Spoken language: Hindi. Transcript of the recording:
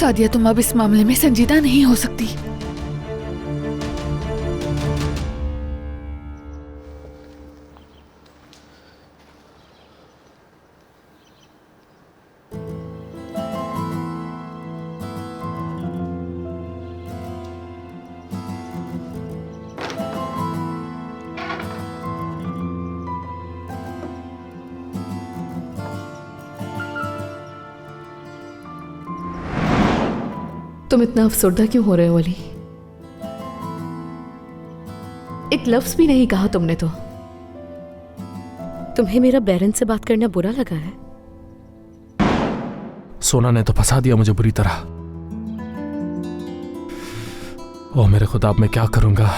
सादिया, तुम अब इस मामले में संजीदा नहीं हो सकती। तुम इतना अफसरदा क्यों हो रहे हो अली? एक लफ्ज भी नहीं कहा तुमने तो। तुम्हें मेरा बैरन से बात करना बुरा लगा है? सोना ने तो फंसा दिया मुझे बुरी तरह। ओ मेरे खुदा, अब मैं क्या करूंगा?